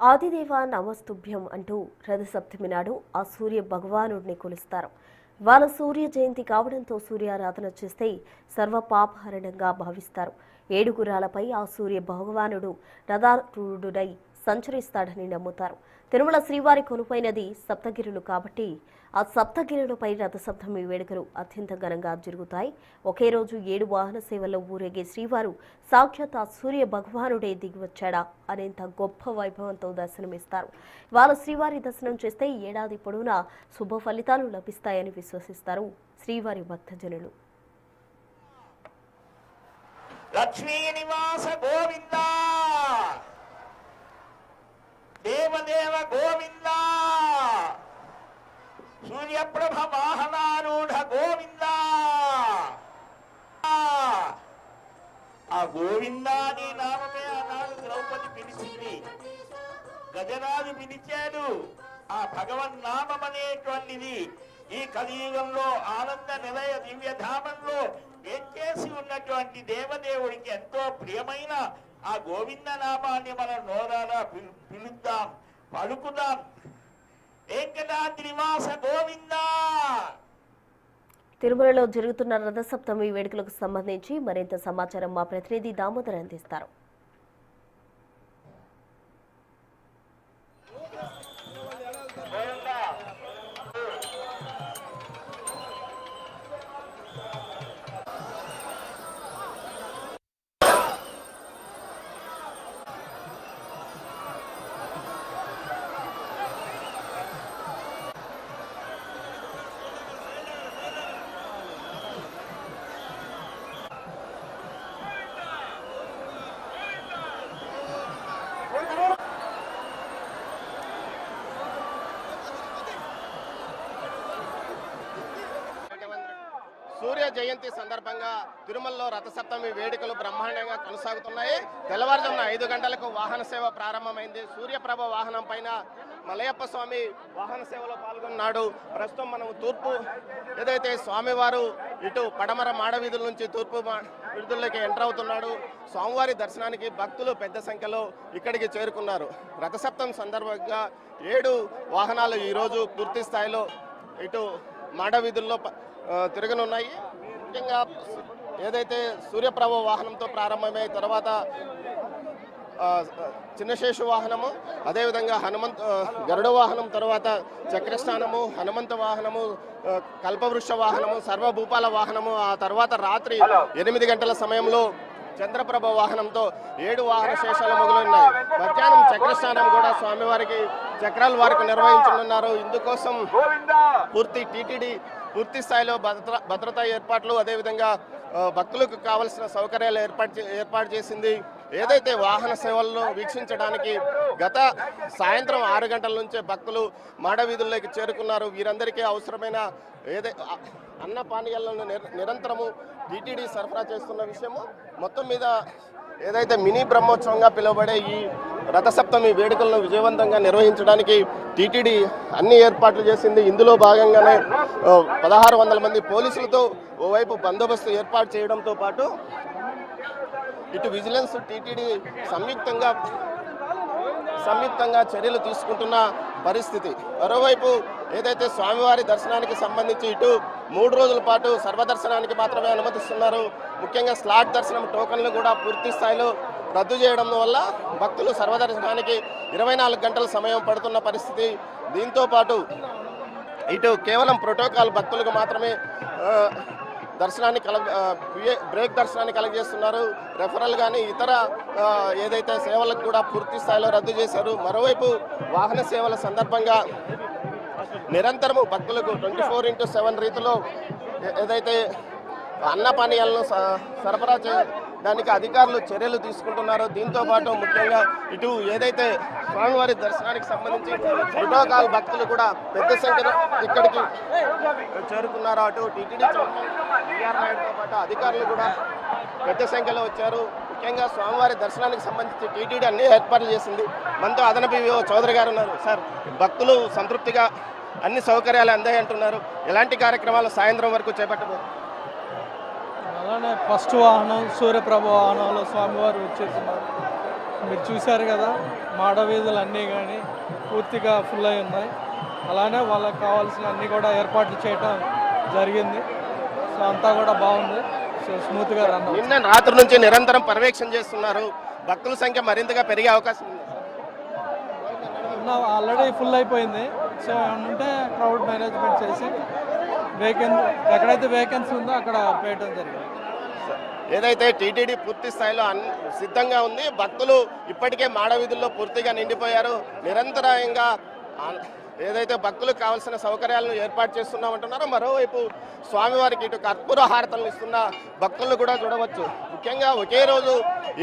ఆదిదేవ నమస్తుభ్యం అంటూ రథసప్తమి నాడు ఆ సూర్య భగవానుడిని కొలుస్తారు. వాళ్ళ సూర్య జయంతి కావడంతో సూర్యారాధన చేస్తే సర్వ పాపహరణంగా భావిస్తారు. 7 గుర్రాలపై ఆ సూర్య భగవానుడు రథారూఢుడై సంచరిస్తాడని నమ్ముతారు. తిరుమల శ్రీవారి కొలుపైనది సప్తగిరులు కాబట్టి ఆ సప్తగిరులపై రథసప్తమి వేడుకలు అత్యంత ఘనంగా జరుగుతాయి. ఒకే రోజు 7 వాహన సేవల్లో ఊరేగే శ్రీవారు సాక్షాత్ ఆ సూర్య భగవానుడే దిగివచ్చాడా అనేంత గొప్ప వైభవంతో దర్శనమిస్తారు. వాళ్ళ శ్రీవారి దర్శనం చేస్తే ఏడాది పొడవునా శుభ ఫలితాలు లభిస్తాయని విశ్వసిస్తారు శ్రీవారి భక్తజనులు. లక్ష్మీ నివాస గోవింద దేవదేవ గోవింద సూర్యప్రభ వాహనారూఢ గోవింద. ఆ గోవింద అనే నామమే ఆనాడు ద్రౌపది పిలిచింది, గజరాజు పిలిచాడు. ఆ భగవన్ నామం అనేటువంటిది ఈ కలియుగంలో ఆనంద నిలయ దివ్యధామంలో వేంచేసి ఉన్నటువంటి దేవదేవుడికి ఎంతో ప్రియమైన ఆ గోవింద నామాన్ని మనం నోరారా పిలుద్దాం, పలుకుదాం. వెంకటాద్రివాస గోవింద. తిరుమలలో జరుగుతున్న రథసప్తమి వేడుకలకు సంబంధించి మరింత సమాచారం మా ప్రతినిధి దామోదర్ అందిస్తారు. సూర్య జయంతి సందర్భంగా తిరుమలలో రథసప్తమి వేడుకలు బ్రహ్మాండంగా కొనసాగుతున్నాయి. తెల్లవారుజామున 5 గంటలకు వాహన సేవ ప్రారంభమైంది. సూర్యప్రభ వాహనం పైన మలయప్ప స్వామి వాహన సేవలో పాల్గొన్నాడు. ప్రస్తుతం మనం తూర్పు ఏదైతే స్వామివారు ఇటు పడమర మాడవీధుల నుంచి తూర్పు వీధుల్లోకి ఎంటర్ అవుతున్నాడు. స్వామివారి దర్శనానికి భక్తులు పెద్ద సంఖ్యలో ఇక్కడికి చేరుకున్నారు. రథసప్తమి సందర్భంగా 7 వాహనాలు ఈరోజు పూర్తి స్థాయిలో ఇటు మాడవీధుల్లో తిరగనున్నాయి. ముఖ్యంగా ఏదైతే సూర్యప్రభ వాహనంతో ప్రారంభమై తర్వాత చిన్నశేషు వాహనము, అదేవిధంగా గరుడ వాహనం, తర్వాత చక్రస్నానము, హనుమంత వాహనము, కల్పవృక్ష వాహనము, సర్వభూపాల వాహనము, ఆ తర్వాత రాత్రి 8 గంటల సమయంలో చంద్రప్రభ వాహనంతో 7 వాహన శేషాలు మొదలైనాయి. మధ్యాహ్నం చక్రస్నానం కూడా స్వామివారికి చక్రాలు వారికి నిర్వహించనున్నారు. ఇందుకోసం టీటీడీ పూర్తి స్థాయిలో భద్రతా ఏర్పాట్లు, అదేవిధంగా భక్తులకు కావలసిన సౌకర్యాలు ఏర్పాటు చేసింది. ఏదైతే వాహన సేవలను వీక్షించడానికి గత సాయంత్రం 6 గంటల నుంచే భక్తులు మాడవీధుల్లోకి చేరుకున్నారు. వీరందరికీ అవసరమైన అన్న పానీయాలను నిరంతరము టీటీడీ సరఫరా చేస్తున్న విషయము. మొత్తం మీద ఏదైతే మినీ బ్రహ్మోత్సవంగా పిలువబడే ఈ రథసప్తమి వేడుకలను విజయవంతంగా నిర్వహించడానికి టీటీడీ అన్ని ఏర్పాట్లు చేసింది. ఇందులో భాగంగానే 1600 మంది పోలీసులతో ఓవైపు బందోబస్తు ఏర్పాటు చేయడంతో పాటు ఇటు విజిలెన్స్, టీటీడీ సంయుక్తంగా చర్యలు తీసుకుంటున్న పరిస్థితి. మరోవైపు ఏదైతే స్వామివారి దర్శనానికి సంబంధించి ఇటు 3 రోజుల పాటు సర్వదర్శనానికి మాత్రమే అనుమతిస్తున్నారు. ముఖ్యంగా స్లాట్ దర్శనం టోకన్లు కూడా పూర్తి స్థాయిలో రద్దు చేయడం వల్ల భక్తులు సర్వదర్శనానికి 24 గంటల సమయం పడుతున్న పరిస్థితి. దీంతో పాటు ఇటు కేవలం ప్రోటోకాల్ భక్తులకు మాత్రమే దర్శనాన్ని బ్రేక్ దర్శనాన్ని కలగజేస్తున్నారు. రెఫరల్ కానీ ఇతర ఏదైతే సేవలకు కూడా పూర్తి స్థాయిలో రద్దు చేశారు. మరోవైపు వాహన సేవల సందర్భంగా నిరంతరము భక్తులకు 24/7 రీతిలో ఏదైతే అన్న పానీయాలను సరఫరా చేయడానికి అధికారులు చర్యలు తీసుకుంటున్నారు. దీంతో పాటు ముఖ్యంగా ఇటు ఏదైతే స్వామివారి దర్శనానికి సంబంధించి ప్రోటోకాల్ భక్తులు కూడా పెద్ద సంఖ్యలో ఇక్కడికి చేరుకున్నారు. అటు టీటీడీ చైర్మన్ బిఆర్ నాయుడుతో పాటు అధికారులు కూడా పెద్ద సంఖ్యలో వచ్చారు. ముఖ్యంగా స్వామివారి దర్శనానికి సంబంధించి టీటీడీ అన్ని ఏర్పాట్లు చేసింది. మనతో అదనపు వివో చౌదరి గారు ఉన్నారు. సార్, భక్తులు సంతృప్తిగా అన్ని సౌకర్యాలు అందాయంటున్నారు. ఎలాంటి కార్యక్రమాలు సాయంత్రం వరకు చేపట్టబోతున్నారు? అలానే ఫస్ట్ వాహనం సూర్యప్రభ వాహనంలో స్వామివారు వచ్చేస్తున్నారు. మీరు చూశారు కదా, మాడ వీధులు అన్నీ కానీ పూర్తిగా ఫుల్ అయి ఉన్నాయి. అలానే వాళ్ళకి కావాల్సిన అన్నీ కూడా ఏర్పాట్లు చేయటం జరిగింది. సో అంతా కూడా బాగుంది. సో స్మూత్గా రన్ అవుతుంది. నిన్న రాత్రి నుంచి నిరంతరం పర్యవేక్షణ చేస్తున్నారు. భక్తుల సంఖ్య మరింతగా పెరిగే అవకాశం ఉంది. ఆల్రెడీ ఫుల్ అయిపోయింది. సో ఏమంటే క్రౌడ్ మేనేజ్మెంట్ చేసి ఎక్కడైతే వేకెన్సీ ఉందో అక్కడ వేయడం జరిగింది. ఏదైతే టీటీడీ పూర్తి స్థాయిలో సిద్ధంగా ఉంది. భక్తులు ఇప్పటికే మాడవీధుల్లో పూర్తిగా నిండిపోయారు. నిరంతరంగా ఏదైతే భక్తులకు కావాల్సిన సౌకర్యాలను ఏర్పాటు చేస్తున్నామంటున్నారో, మరోవైపు స్వామివారికి ఇటు కర్పూర హారతలను ఇస్తున్న భక్తులను కూడా చూడవచ్చు. ముఖ్యంగా ఒకే రోజు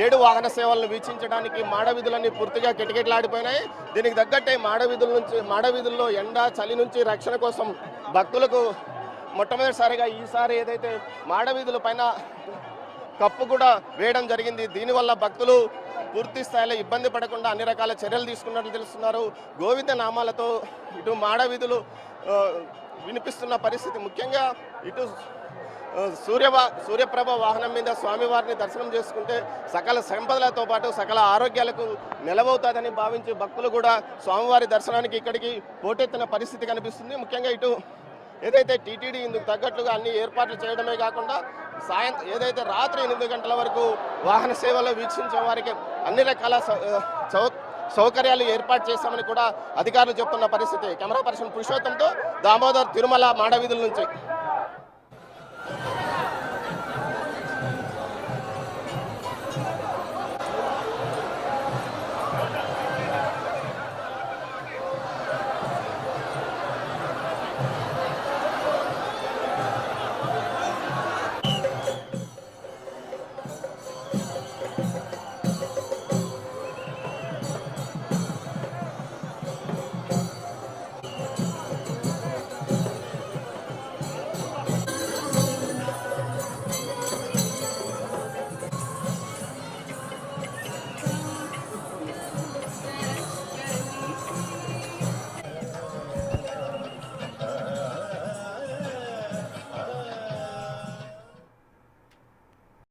7 వాహన సేవలను వీక్షించడానికి మాడవీధులన్నీ పూర్తిగా కిటకిటలాడిపోయినాయి. దీనికి తగ్గట్టే మాడవీధుల్లో ఎండ చలి నుంచి రక్షణ కోసం భక్తులకు మొట్టమొదటిసారిగా ఈసారి ఏదైతే మాడవీధుల పైన కప్పు కూడా వేయడం జరిగింది. దీనివల్ల భక్తులు పూర్తి స్థాయిలో ఇబ్బంది పడకుండా అన్ని రకాల చర్యలు తీసుకున్నట్లు తెలుస్తున్నారు. గోవింద నామాలతో ఇటు మాడవీధులు వినిపిస్తున్న పరిస్థితి. ముఖ్యంగా ఇటు సూర్యప్రభ వాహనం మీద స్వామివారిని దర్శనం చేసుకుంటే సకల సంపదలతో పాటు సకల ఆరోగ్యాలకు నిలవవుతుందని భావించి భక్తులు కూడా స్వామివారి దర్శనానికి ఇక్కడికి పోటెత్తిన పరిస్థితి కనిపిస్తుంది. ముఖ్యంగా ఇటు ఏదైతే టీటీడీ ఇందుకు తగ్గట్లుగా అన్ని ఏర్పాట్లు చేయడమే కాకుండా ఏదైతే రాత్రి 8 గంటల వరకు వాహన సేవలో వీక్షించే వారికి అన్ని రకాల సౌకర్యాలు ఏర్పాటు చేశామని కూడా అధికారులు చెప్తున్న పరిస్థితి. కెమెరా పర్సన్ పురుషోత్తంతో దామోదర్, తిరుమల మాడవీధుల నుంచి.